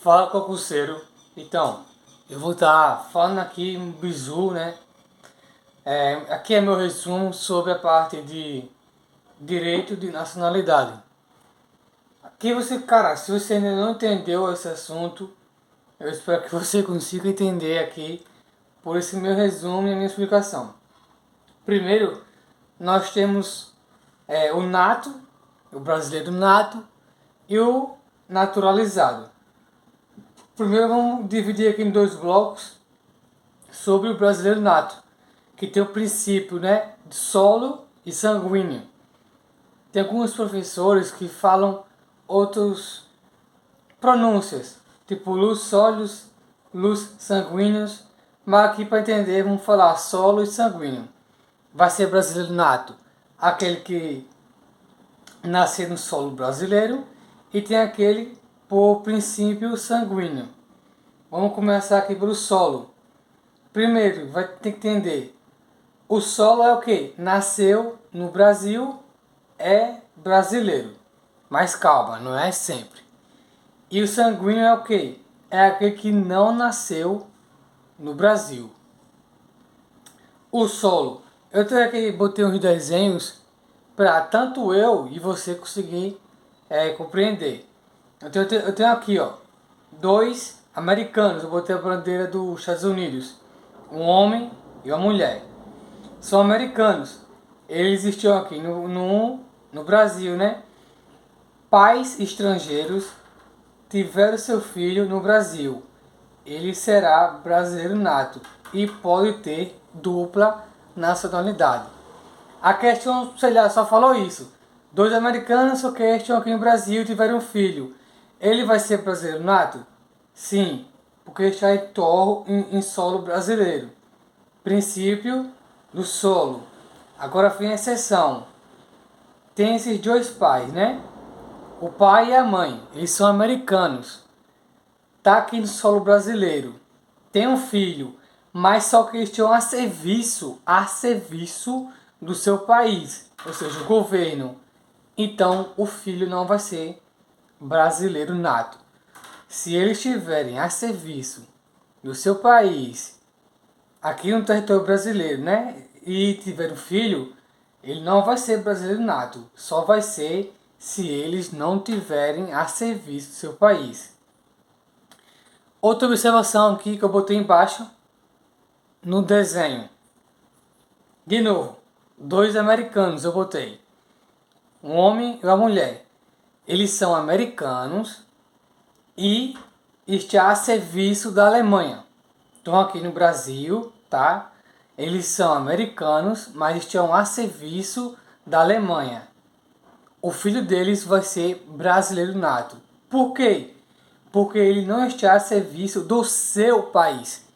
Fala, concurseiro. Então, eu vou estar falando aqui um bizu, né? Aqui é meu resumo sobre a parte de direito de nacionalidade. Aqui você, cara, se você ainda não entendeu esse assunto, eu espero que você consiga entender aqui por esse meu resumo e a minha explicação. Primeiro, nós temos o nato, o brasileiro nato e o naturalizado. Primeiro vamos dividir aqui em dois blocos sobre o brasileiro nato, que tem o princípio, né, de solo e sanguíneo. Tem alguns professores que falam outras pronúncias, tipo luz sólidos, luz sanguíneos, mas aqui para entender vamos falar solo e sanguíneo. Vai ser brasileiro nato, aquele que nasceu no solo brasileiro, e tem aquele por princípio sanguíneo. Vamos começar aqui pelo solo. Primeiro, vai ter que entender. O solo é o que? Nasceu no Brasil, é brasileiro. Mas calma, não é sempre. E o sanguíneo é o que? É aquele que não nasceu no Brasil. O solo. Eu tenho aqui, botei uns desenhos para tanto eu e você conseguir compreender. Eu tenho aqui, ó, dois americanos. Eu botei a bandeira dos Estados Unidos. Um homem e uma mulher. São americanos. Eles existiam aqui no Brasil, né? Pais estrangeiros tiveram seu filho no Brasil. Ele será brasileiro nato e pode ter dupla nacionalidade. A questão, sei lá, só falou isso. Dois americanos que estão aqui no Brasil tiveram um filho. Ele vai ser brasileiro nato? Sim, porque está em solo brasileiro. Princípio do solo. Agora vem a exceção. Tem esses dois pais, né? O pai e a mãe, eles são americanos. Tá aqui no solo brasileiro. Tem um filho, mas só que eles estão a serviço do seu país, ou seja, o governo. Então o filho não vai ser brasileiro nato. Se eles estiverem a serviço do seu país, aqui no território brasileiro, né? E tiver um filho, ele não vai ser brasileiro nato. Só vai ser se eles não tiverem a serviço do seu país. Outra observação aqui que eu botei embaixo no desenho. De novo, dois americanos eu botei. Um homem e uma mulher. Eles são americanos e estão a serviço da Alemanha. Estão aqui no Brasil, tá? Eles são americanos, mas estão a serviço da Alemanha. O filho deles vai ser brasileiro nato. Por quê? Porque ele não está a serviço do seu país.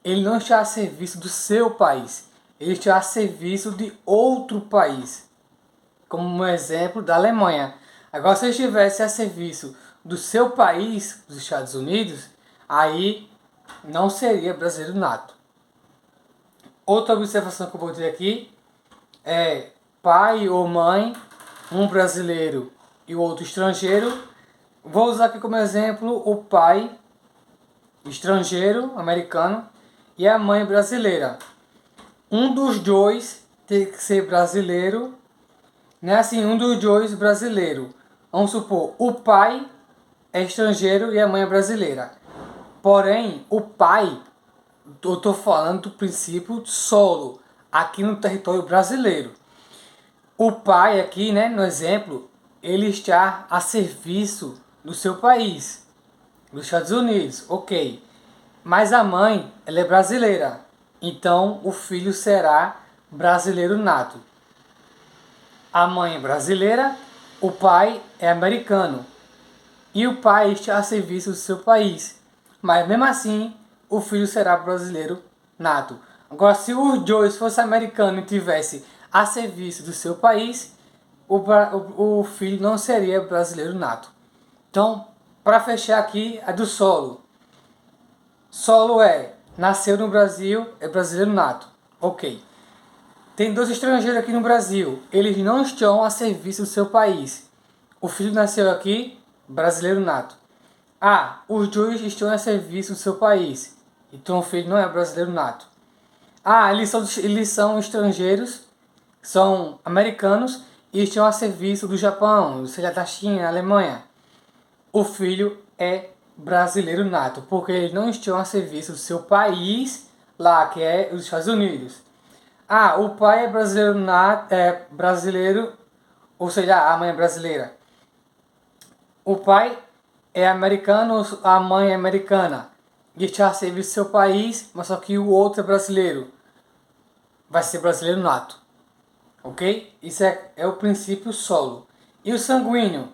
Ele não está a serviço do seu país. Ele está a serviço de outro país. Como um exemplo da Alemanha. Agora, se ele estivesse a serviço do seu país, dos Estados Unidos, aí não seria brasileiro nato. Outra observação que eu botei aqui é pai ou mãe, um brasileiro e o outro estrangeiro. Vou usar aqui como exemplo o pai estrangeiro, americano, e a mãe brasileira. Um dos dois tem que ser brasileiro, né? Assim, um dos dois brasileiro. Vamos supor, o pai é estrangeiro e a mãe é brasileira. Porém, o pai, eu estou falando do princípio solo, aqui no território brasileiro. O pai aqui, né, no exemplo, ele está a serviço do seu país, dos Estados Unidos, ok. Mas a mãe, ela é brasileira, então o filho será brasileiro nato. A mãe é brasileira, o pai é americano. E o pai está a serviço do seu país. Mas mesmo assim, o filho será brasileiro nato. Agora, se os dois fossem americanos e tivessem a serviço do seu país, o filho não seria brasileiro nato. Então, para fechar aqui, a do solo. Solo nasceu no Brasil, é brasileiro nato. Ok. Tem dois estrangeiros aqui no Brasil. Eles não estão a serviço do seu país. O filho nasceu aqui, brasileiro nato. Ah, os dois estão a serviço do seu país. Então o filho não é brasileiro nato. Ah, eles são estrangeiros, são americanos e estão a serviço do Japão, seja da China, Alemanha. O filho é brasileiro nato, porque eles não estão a serviço do seu país lá, que é os Estados Unidos. Ah, o pai é brasileiro nato, é brasileiro, ou seja, a mãe é brasileira. O pai é americano, a mãe é americana. E está a serviço do seu país, mas só que o outro é brasileiro. Vai ser brasileiro nato. Ok? Isso é o princípio solo. E o sanguíneo?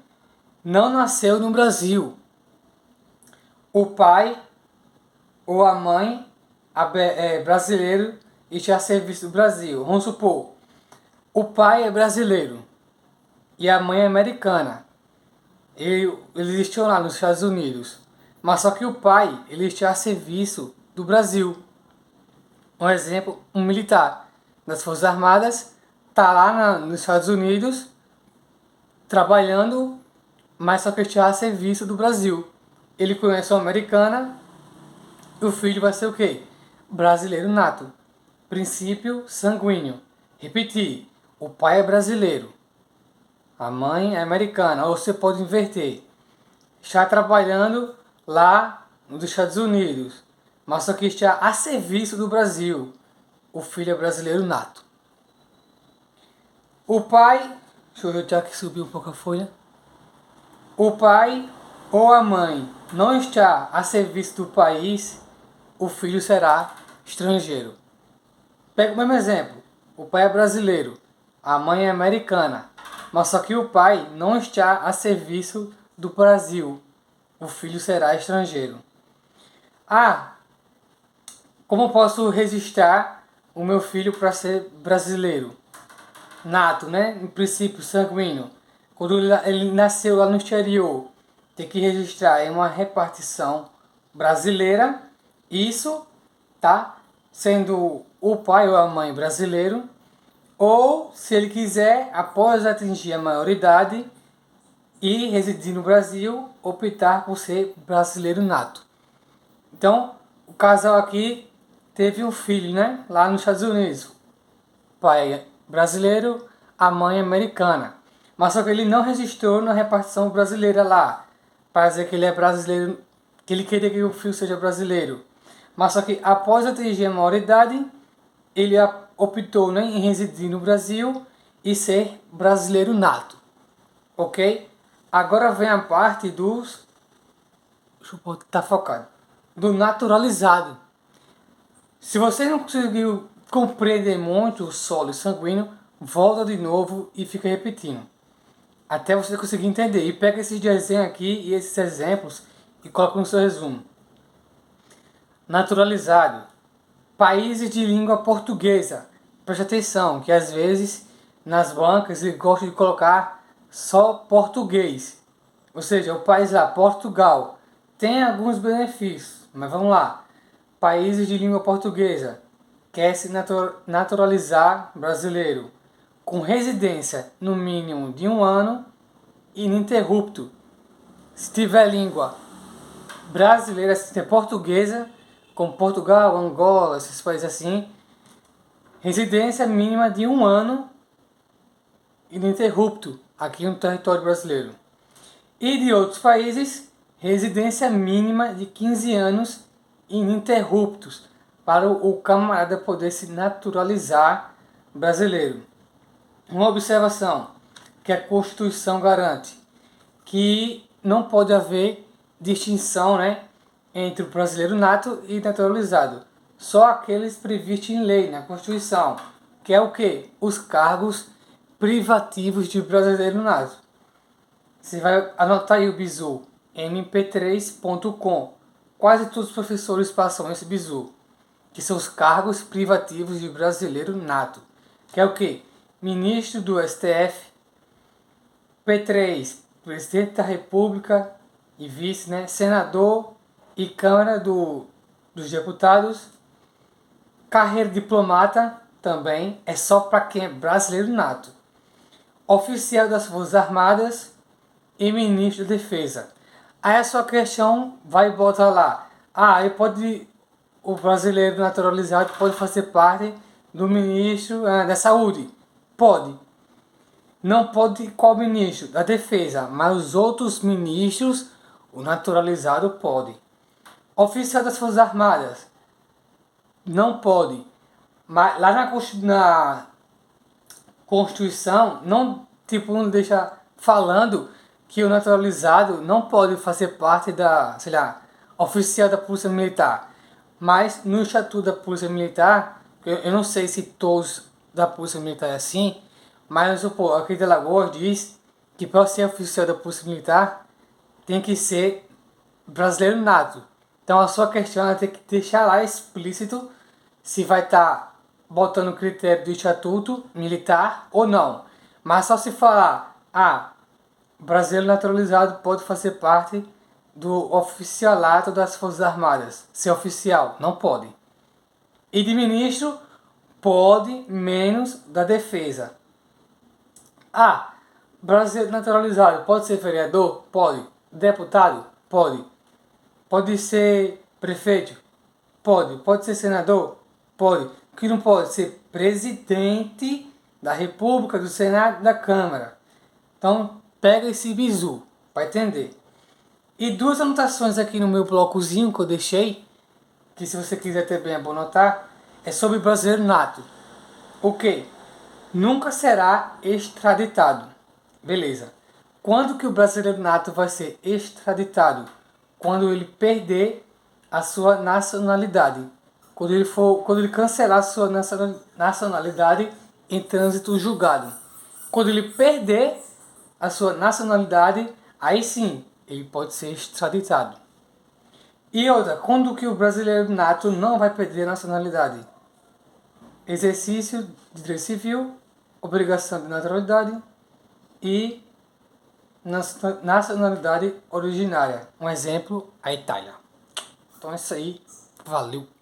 Não nasceu no Brasil. O pai ou a mãe é brasileiro e está a serviço do Brasil. Vamos supor, o pai é brasileiro e a mãe é americana. Eles estão lá nos Estados Unidos. Mas só que o pai ele está a serviço do Brasil. Um exemplo, um militar das Forças Armadas está lá nos Estados Unidos trabalhando, mas só que está a serviço do Brasil. Ele conhece uma americana e o filho vai ser o quê? Brasileiro nato. Princípio sanguíneo. Repetir, o pai é brasileiro, a mãe é americana, ou você pode inverter. Está trabalhando lá nos Estados Unidos, mas só que está a serviço do Brasil. O filho é brasileiro nato. O pai, deixa eu ver aqui subir um pouco a folha. O pai ou a mãe não está a serviço do país, o filho será estrangeiro. Pega o mesmo exemplo. O pai é brasileiro, a mãe é americana, mas só que o pai não está a serviço do Brasil, o filho será estrangeiro. Ah, como posso registrar o meu filho para ser brasileiro? Nato, né? Em princípio sanguíneo. Quando ele nasceu lá no exterior, tem que registrar em uma repartição brasileira. Isso, tá? Sendo o pai ou a mãe brasileiro. Ou, se ele quiser, após atingir a maioridade e residir no Brasil, optar por ser brasileiro nato. Então, o casal aqui teve um filho, né? Lá nos Estados Unidos. O pai é brasileiro, a mãe é americana. Mas só que ele não registrou na repartição brasileira lá, para dizer que ele é brasileiro, que ele queria que o filho seja brasileiro. Mas só que após atingir a maioridade, ele optou, né, em residir no Brasil e ser brasileiro nato. Ok? Agora vem a parte dos... Deixa eu botar focado. Do naturalizado. Se você não conseguiu compreender muito o solo sanguíneo, volta de novo e fica repetindo. Até você conseguir entender. E pega esses desenhos aqui e esses exemplos e coloca no seu resumo. Naturalizado. Países de língua portuguesa. Preste atenção, que às vezes nas bancas eles gostam de colocar só português. Ou seja, o país lá, Portugal, tem alguns benefícios. Mas vamos lá. Países de língua portuguesa. Quer se naturalizar brasileiro. Com residência no mínimo de 1 ano, ininterrupto. Se tiver língua brasileira, se tiver portuguesa, como Portugal, Angola, esses países assim, residência mínima de 1 ano, ininterrupto, aqui no território brasileiro. E de outros países, residência mínima de 15 anos, ininterruptos, para o camarada poder se naturalizar brasileiro. Uma observação que a Constituição garante, que não pode haver distinção, né, entre o brasileiro nato e naturalizado. Só aqueles previstos em lei, na Constituição, que é o quê? Os cargos privativos de brasileiro nato. Você vai anotar aí o bizu, mp3.com. Quase todos os professores passam esse bizu, que são os cargos privativos de brasileiro nato, que é o quê? Ministro do STF, P3, Presidente da República e vice, né? Senador e Câmara dos Deputados. Carreira diplomata também é só para quem é brasileiro nato. Oficial das Forças Armadas e Ministro da Defesa. Aí a sua questão vai botar lá. Aí o brasileiro naturalizado pode fazer parte do ministro da saúde. Pode. Não pode qual ministro? Da defesa. Mas os outros ministros, o naturalizado pode. Oficial das Forças Armadas. Não pode. Mas lá na Constituição, não deixa falando que o naturalizado não pode fazer parte sei lá, oficial da Polícia Militar. Mas no Estatuto da Polícia Militar, eu não sei se todos da Polícia Militar é assim, mas supor, aqui de Alagoas diz que para ser oficial da Polícia Militar tem que ser brasileiro nato. Então a sua questão é ter que deixar lá explícito se vai estar botando o critério do Estatuto Militar ou não. Mas só se falar, brasileiro naturalizado pode fazer parte do oficialato das Forças Armadas. Ser oficial, não pode. E de ministro, pode, menos da defesa. Brasileiro naturalizado pode ser vereador? Pode. Deputado? Pode. Pode ser prefeito? Pode. Pode ser senador? Pode. O que não pode ser presidente da República, do Senado, da Câmara. Então, pega esse bizu para entender. E duas anotações aqui no meu blocozinho que eu deixei, que se você quiser ter bem é bom notar, é sobre brasileiro nato. Ok, nunca será extraditado. Beleza. Quando que o brasileiro nato vai ser extraditado? Quando ele perder a sua nacionalidade. Quando ele cancelar a sua nacionalidade em trânsito julgado. Quando ele perder a sua nacionalidade, aí sim, ele pode ser extraditado. E outra, quando que o brasileiro nato não vai perder a nacionalidade? Exercício de direito civil, obrigação de naturalidade e nacionalidade originária. Um exemplo, a Itália. Então é isso aí. Valeu!